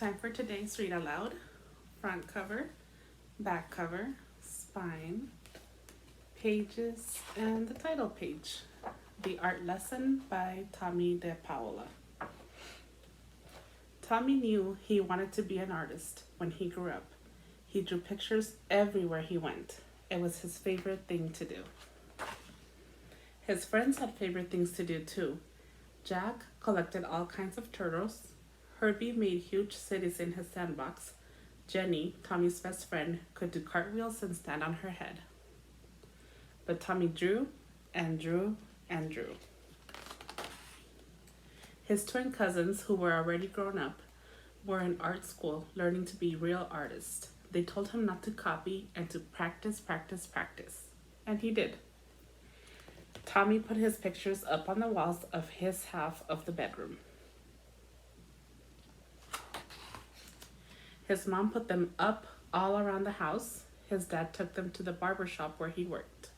Time for today's Read Aloud. Front cover, back cover, spine, pages, and the title page. The Art Lesson by Tommy De Paola. Tommy knew he wanted to be an artist when he grew up. He drew pictures everywhere he went. It was his favorite thing to do. His friends had favorite things to do too. Jack collected all kinds of turtles. Herbie made huge cities in his sandbox. Jenny, Tommy's best friend, could do cartwheels and stand on her head. But Tommy drew and drew and drew. His twin cousins, who were already grown up, were in art school learning to be real artists. They told him not to copy and to practice, practice, practice. And he did. Tommy put his pictures up on the walls of his half of the bedroom. His mom put them up all around the house. His dad took them to the barber shop where he worked.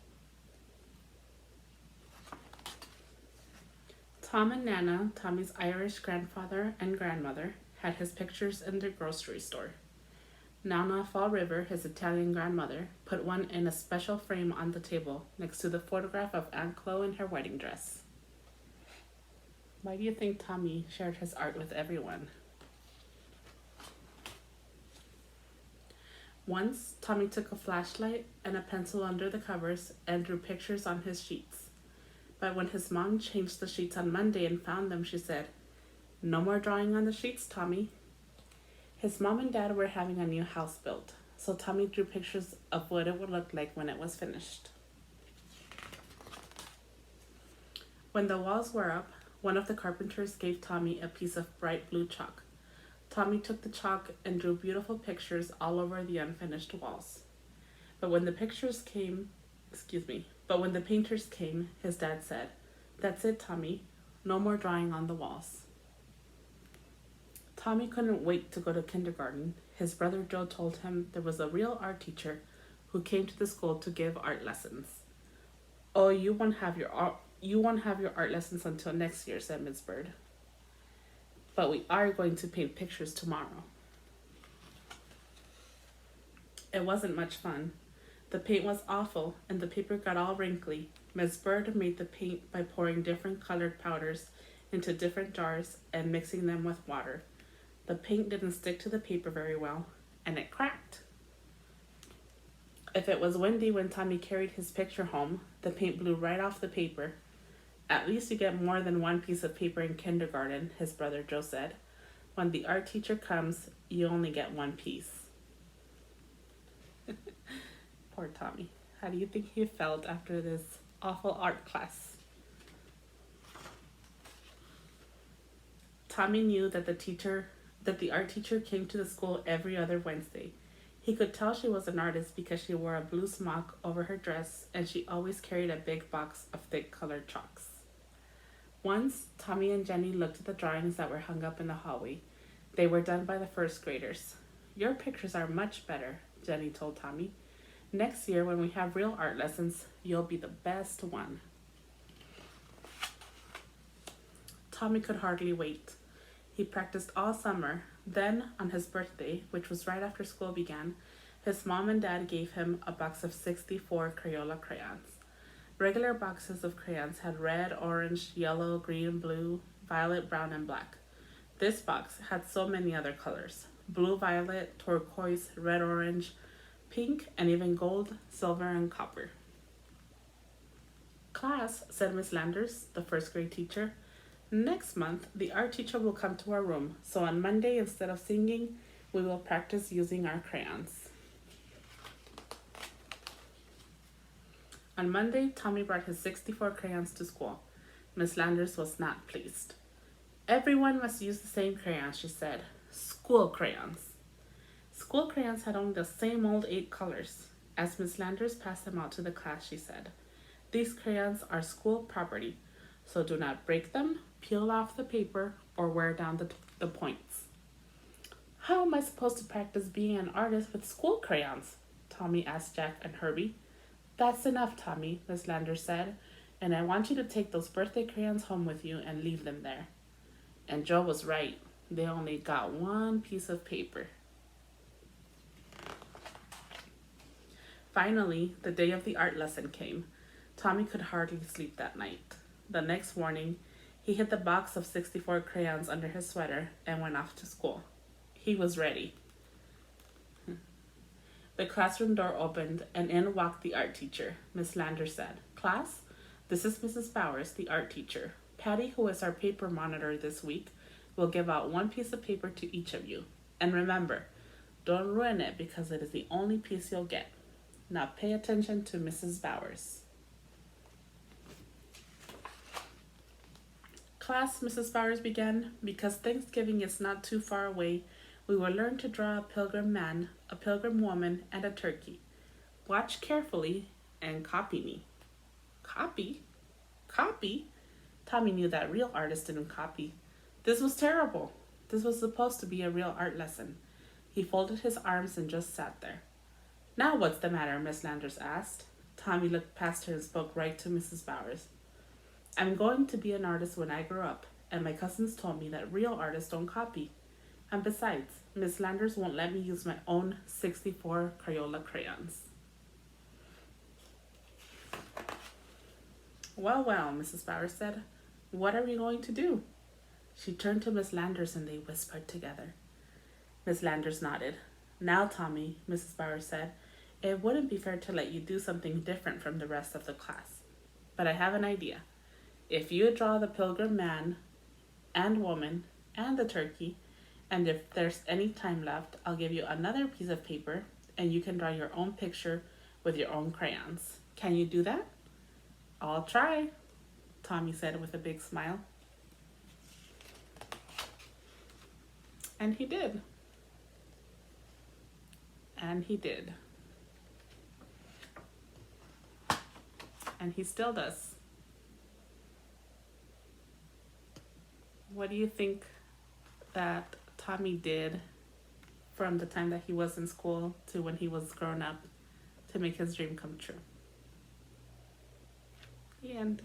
Tom and Nana, Tommy's Irish grandfather and grandmother, had his pictures in their grocery store. Nana Fall River, his Italian grandmother, put one in a special frame on the table next to the photograph of Aunt Chloe in her wedding dress. Why do you think Tommy shared his art with everyone? Once, Tommy took a flashlight and a pencil under the covers and drew pictures on his sheets. But when his mom changed the sheets on Monday and found them, she said, "No more drawing on the sheets, Tommy." His mom and dad were having a new house built, so Tommy drew pictures of what it would look like when it was finished. When the walls were up, one of the carpenters gave Tommy a piece of bright blue chalk. Tommy took the chalk and drew beautiful pictures all over the unfinished walls. But when the painters came, his dad said, "That's it, Tommy. No more drawing on the walls." Tommy couldn't wait to go to kindergarten. His brother Joe told him there was a real art teacher who came to the school to give art lessons. "Oh, you won't have your art lessons until next year," said Miss Bird. "But we are going to paint pictures tomorrow." It wasn't much fun. The paint was awful and the paper got all wrinkly. Miss Bird made the paint by pouring different colored powders into different jars and mixing them with water. The paint didn't stick to the paper very well, and it cracked. If it was windy when Tommy carried his picture home, the paint blew right off the paper. "At least you get more than one piece of paper in kindergarten," his brother Joe said. "When the art teacher comes, you only get one piece." Poor Tommy. How do you think he felt after this awful art class? Tommy knew that the art teacher came to the school every other Wednesday. He could tell she was an artist because she wore a blue smock over her dress and she always carried a big box of thick colored chalks. Once, Tommy and Jenny looked at the drawings that were hung up in the hallway. They were done by the first graders. "Your pictures are much better," Jenny told Tommy. "Next year, when we have real art lessons, you'll be the best one." Tommy could hardly wait. He practiced all summer. Then, on his birthday, which was right after school began, his mom and dad gave him a box of 64 Crayola crayons. Regular boxes of crayons had red, orange, yellow, green, blue, violet, brown, and black. This box had so many other colors: blue, violet, turquoise, red, orange, pink, and even gold, silver, and copper. "Class," said Miss Landers, the first grade teacher, "next month the art teacher will come to our room, so on Monday, instead of singing, we will practice using our crayons." On Monday, Tommy brought his 64 crayons to school. Miss Landers was not pleased. "Everyone must use the same crayons," she said. "School crayons." School crayons had only the same old 8 colors. As Miss Landers passed them out to the class, she said, "These crayons are school property, so do not break them, peel off the paper, or wear down the points." "How am I supposed to practice being an artist with school crayons?" Tommy asked Jack and Herbie. "That's enough, Tommy," Miss Landers said, "and I want you to take those birthday crayons home with you and leave them there." And Joe was right. They only got one piece of paper. Finally, the day of the art lesson came. Tommy could hardly sleep that night. The next morning, he hid the box of 64 crayons under his sweater and went off to school. He was ready. The classroom door opened, and in walked the art teacher. Miss Lander said, "Class, this is Mrs. Bowers, the art teacher. Patty, who is our paper monitor this week, will give out one piece of paper to each of you. And remember, don't ruin it because it is the only piece you'll get. Now pay attention to Mrs. Bowers." "Class," Mrs. Bowers began, "because Thanksgiving is not too far away, we will learn to draw a pilgrim man, a pilgrim woman, and a turkey. Watch carefully and copy me." Copy? Copy? Tommy knew that real artists didn't copy. This was terrible. This was supposed to be a real art lesson. He folded his arms and just sat there. "Now what's the matter?" Miss Landers asked. Tommy looked past her and spoke right to Mrs. Bowers. "I'm going to be an artist when I grow up, and my cousins told me that real artists don't copy. And besides, Miss Landers won't let me use my own 64 Crayola crayons." "Well, well," Mrs. Bowers said. "What are we going to do?" She turned to Miss Landers and they whispered together. Miss Landers nodded. "Now, Tommy," Mrs. Bowers said, "it wouldn't be fair to let you do something different from the rest of the class. But I have an idea. If you draw the pilgrim man and woman and the turkey, and if there's any time left, I'll give you another piece of paper and you can draw your own picture with your own crayons. Can you do that?" "I'll try," Tommy said with a big smile. And he did. And he did. And he still does. What do you think that Tommy did from the time that he was in school to when he was grown up to make his dream come true? The end.